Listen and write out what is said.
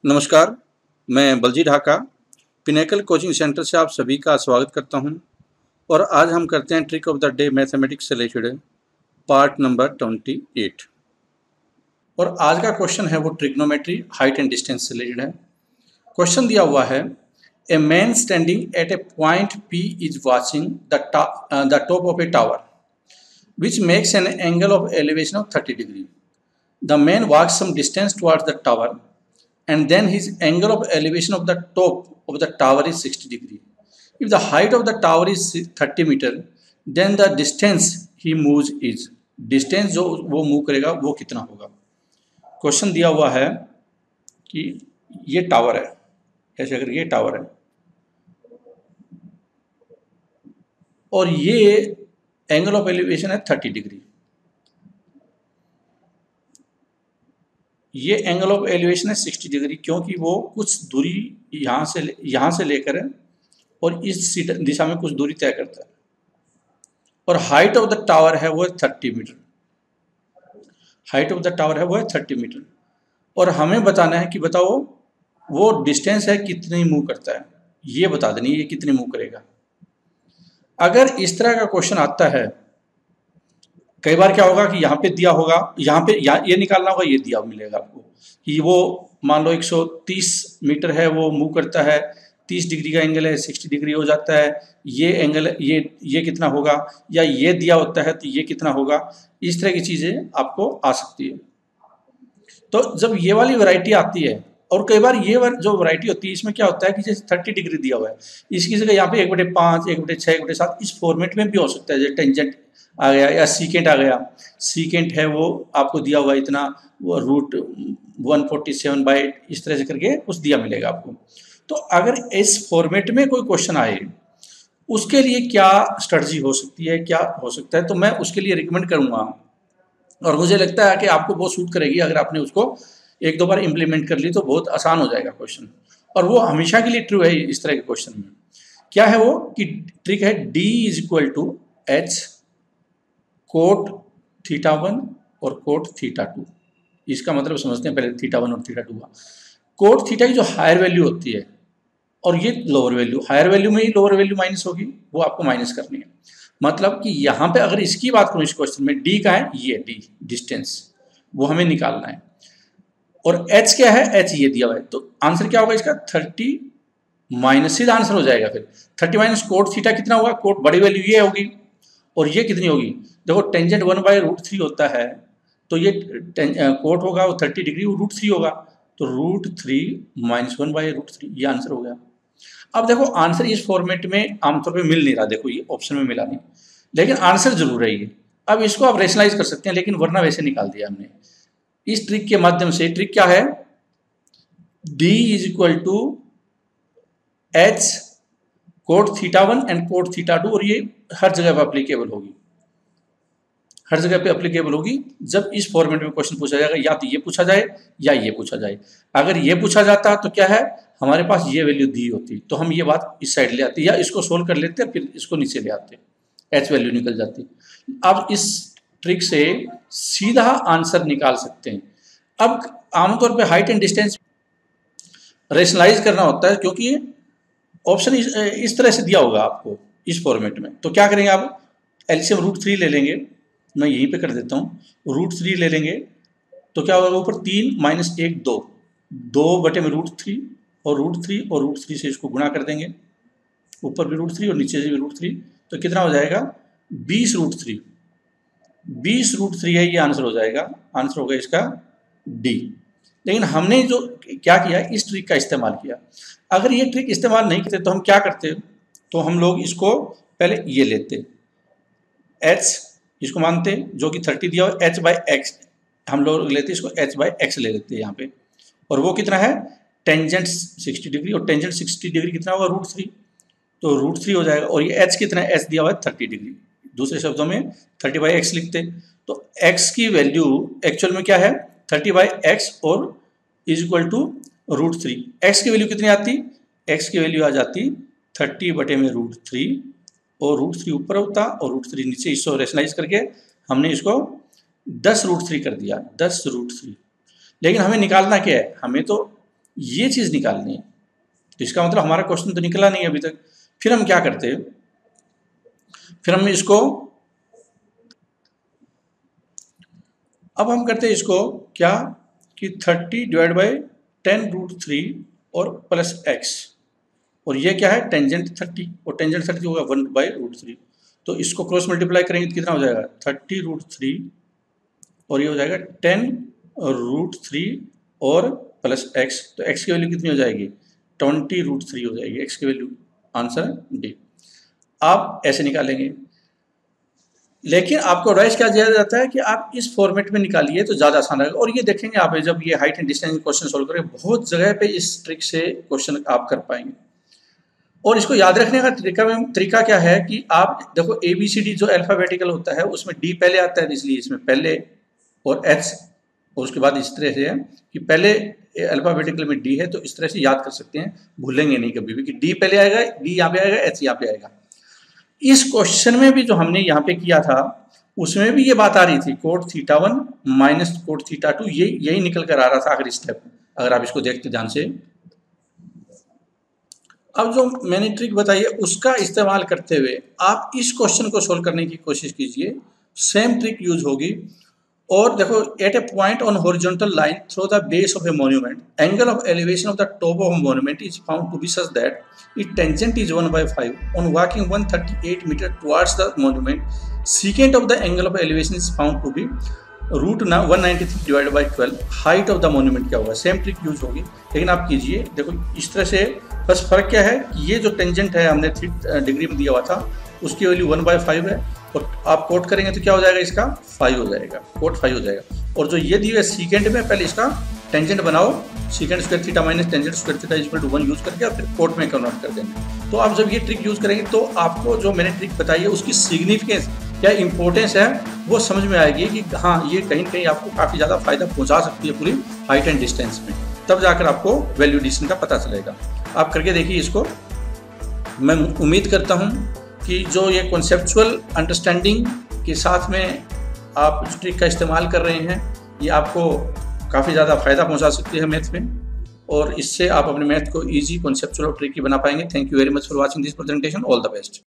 नमस्कार, मैं Balji Dhaka pinnacle coaching centre से आप सभी का स्वागत करता हूं और आज हम करते हैं trick of the day mathematics से रिलेटेड पार्ट नंबर 28 और आज का क्वेश्चन है वो ट्रिग्नोमेट्री हाइट एंड डिस्टेंस से रिलेटेड है। क्वेश्चन दिया हुआ है a man standing at a point P is watching the top of A tower which makes an angle of elevation of 30 degree. The man walks some distance towards the tower and then his angle of elevation of the top of the tower is 60 degree. If the height of the tower is 30 meter, then the distance he moves is. Distance जो वो move करेगा वो कितना होगा। Question दिया हुआ है कि ये टावर है, ऐसे अगर ये टावर है और ये एंगल ऑफ एलिवेशन है 30 डिग्री। ये एंगल ऑफ एलिवेशन है 60 डिग्री क्योंकि वो कुछ दूरी यहाँ से लेकर है और इस दिशा में कुछ दूरी तय करता है और हाइट ऑफ द टावर है वो है 30 metre. Height of the tower है वो है 30 मीटर और हमें बताना है कि बताओ वो डिस्टेंस है कितनी मूव करता है, ये बता देनी ये कितनी मूव करेगा। अगर इस तरह का क्वेश्चन आता है, कई बार क्या होगा कि यहाँ पे दिया होगा, ये निकालना होगा, ये दिया मिलेगा आपको कि वो मान लो 130 मीटर है, वो मूव करता है, 30 डिग्री का एंगल है, 60 डिग्री हो जाता है, ये एंगल ये कितना होगा, या ये दिया होता है तो ये कितना होगा। इस तरह की चीज़ें आपको आ सकती है। तो जब ये वाली वैरायटी आती है और कई बार ये जो वैरायटी होती है इसमें क्या होता है कि जैसे 30 डिग्री दिया हुआ है, इसकी जगह यहाँ पे 1/5, 1/6, 1/7 इस फॉर्मेट में भी हो सकता है। जैसे टेंजेंट आ गया या सीकेंट आ गया। सीकेंट है वो आपको दिया हुआ है इतना, वो √147/8 इस तरह से करके कुछ दिया मिलेगा आपको। तो अगर इस फॉर्मेट में कोई क्वेश्चन आए उसके लिए क्या स्ट्रेटजी हो सकती है, क्या हो सकता है, तो मैं उसके लिए रिकमेंड करूँगा और मुझे लगता है कि आपको बहुत सूट करेगी। अगर आपने उसको 1-2 बार इम्प्लीमेंट कर ली तो बहुत आसान हो जाएगा क्वेश्चन, और वो हमेशा के लिए ट्रू है इस तरह के क्वेश्चन में। क्या है वो कि ट्रिक है D = H कोट θ1 और कोट θ2। इसका मतलब समझते हैं पहले θ1 और θ2 का। कोट थीटा की जो हायर वैल्यू होती है और ये लोअर वैल्यू, हायर वैल्यू में ही लोअर वैल्यू माइनस होगी, वो आपको माइनस करनी है। मतलब कि यहाँ पे अगर इसकी बात करूँ इस क्वेश्चन में, D का है, ये D डिस्टेंस वो हमें निकालना है और H क्या है, H ये दिया हुआ है। तो आंसर क्या होगा इसका 30 माइनस, सीधा आंसर हो जाएगा। फिर 30 माइनस कोट थीटा कितना होगा, कोट बड़ी वैल्यू ये होगी और ये कितनी होगी, देखो टेंजेंट 1/√3 होता है, तो ये कोट होगा वो 30 डिग्री, वो √3 होगा, तो √3 माइनस 1/√3 ये आंसर हो गया। अब देखो आंसर इस फॉर्मेट में आमतौर पे मिल नहीं रहा, देखो ये ऑप्शन में मिला नहीं, लेकिन आंसर जरूर है ये। अब इसको आप रेशनलाइज कर सकते हैं, लेकिन वरना वैसे निकाल दिया हमने इस ट्रिक के माध्यम से। ट्रिक क्या है, D = H cot θ1 and cot θ2, और ये हर जगह पर अप्लीकेबल होगी, हर जगह पे अप्लीकेबल होगी जब इस फॉर्मेट में क्वेश्चन पूछा जाएगा, या तो ये पूछा जाए या ये पूछा जाए। अगर ये पूछा जाता तो क्या है, हमारे पास ये वैल्यू दी होती तो हम ये बात इस साइड ले आते, या इसको सोल्व कर लेते फिर इसको नीचे ले आते, H वैल्यू निकल जाती। अब इस ट्रिक से सीधा आंसर निकाल सकते हैं। अब आमतौर पर हाइट एंड डिस्टेंस रेशनलाइज करना होता है क्योंकि ऑप्शन इस तरह से दिया होगा आपको इस फॉर्मेट में। तो क्या करेंगे, आप एलसीएम √3 ले लेंगे, मैं यहीं पे कर देता हूँ, √3 ले लेंगे तो क्या होगा, ऊपर 3 माइनस 1 2, 2/√3 और √3 और √3 से इसको गुणा कर देंगे, ऊपर भी √3 और नीचे से भी √3, तो कितना हो जाएगा 20√3। 20√3 है, ये आंसर हो जाएगा, आंसर होगा इसका D। लेकिन हमने जो क्या किया, इस ट्रिक का इस्तेमाल किया। अगर ये ट्रिक इस्तेमाल नहीं करते तो हम क्या करते, तो हम लोग इसको पहले ये लेते, H इसको मानते जो कि 30 दिया हो, H/x हम लोग लेते, इसको H/x ले लेते हैं यहाँ पे, और वो कितना है टेंजेंट 60 डिग्री, और टेंजेंट 60 डिग्री कितना होगा √3, तो √3 हो जाएगा। और ये H कितना है, H दिया हुआ है 30 डिग्री, दूसरे शब्दों में 30/x लिखते, तो x की वैल्यू एक्चुअल में क्या है 30/x और =√3। x की वैल्यू कितनी आती, x की वैल्यू आ जाती 30/√3 और √3 ऊपर होता और √3 नीचे। इसको रेशनलाइज करके हमने इसको 10√3 कर दिया, 10√3। लेकिन हमें निकालना क्या है, हमें तो ये चीज़ निकालनी है। तो इसका मतलब हमारा क्वेश्चन तो निकला नहीं अभी तक। फिर हम क्या करते हैं, फिर हम इसको, अब हम करते हैं इसको क्या कि 30 डिवाइड बाई 10√3 और प्लस x, और ये क्या है टेंजेंट 30, और टेंजेंट 30 होगा 1/√3। तो इसको क्रॉस मल्टीप्लाई करेंगे तो कितना हो जाएगा 30√3 और ये हो जाएगा 10√3 और प्लस x। तो x की वैल्यू कितनी हो जाएगी 20√3 हो जाएगी x की वैल्यू। Answer D. आप ऐसे निकालेंगे, लेकिन आपको एडवाइस क्या दिया जाता है कि आप इस फॉर्मेट में निकालिए तो ज़्यादा आसान रहेगा। और ये देखेंगे आप जब ये height and distance question solve करेंगे बहुत जगह पे इस ट्रिक से क्वेश्चन आप कर पाएंगे। और इसको याद रखने का तरीका क्या है कि आप देखो ABCD जो अल्फाबेटिकल होता है उसमें D पहले आता है, इसलिए इसमें पहले और H और उसके बाद इस तरह से है कि पहले अल्फाबेटिकल में D है, तो इस तरह से याद कर सकते हैं, भूलेंगे नहीं कभी भी कि D पहले आएगा, D यहाँ पे आएगा, H यहाँ पे आएगा। इस क्वेश्चन में भी जो हमने यहाँ पे किया था उसमें भी ये बात आ रही थी cot θ1 माइनस cot θ2, यही निकल कर आ रहा था आखिरी स्टेप, अगर आप इसको देखते ध्यान से। अब जो मैंने ट्रिक बताई है उसका इस्तेमाल करते हुए आप इस क्वेश्चन को सोल्व करने की कोशिश कीजिए, सेम ट्रिक यूज होगी। और देखो at a point on horizontal line through the base of a monument angle of elevation of the top of monument is found to be such that its tangent is 1/5 on walking 138 meter towards the monument. Secant of the angle of elevation is found to be √193 divided by 12. Height of the monument क्या होगा, same trick use होगी, लेकिन आप कीजिए। देखो इस तरह से, बस फर्क क्या है कि ये जो टेंजेंट है हमने 3 डिग्री में दिया हुआ था उसकी वैल्यू 1/5 है, और आप कोट करेंगे तो क्या हो जाएगा इसका 5 हो जाएगा, कोट 5 हो जाएगा। और जो ये दिया है सीकेंट में, पहले इसका टेंजेंट बनाओ, secant square theta minus tangent square theta equal to 1 use करके और फिर कोट में कन्वर्ट कर देंगे। तो आप जब ये ट्रिक यूज करेंगे तो आपको जो मैंने ट्रिक बताई है उसकी सिग्निफिकेंस क्या इंपॉर्टेंस है वो समझ में आएगी कि हाँ ये कहीं ना कहीं आपको काफ़ी ज़्यादा फायदा पहुंचा सकती है पूरी हाइट एंड डिस्टेंस में, तब जाकर आपको वैल्यू एडिशन का पता चलेगा। आप करके देखिए इसको। मैं उम्मीद करता हूँ कि जो ये कॉन्सेप्चुअल अंडरस्टैंडिंग के साथ में आप इस ट्रिक का इस्तेमाल कर रहे हैं ये आपको काफ़ी ज़्यादा फायदा पहुंचा सकती है मैथ में, और इससे आप अपने मैथ को इजी, कॉन्सेप्चुअल और ट्रिकी बना पाएंगे। Thank you very much for watching this presentation. All the best.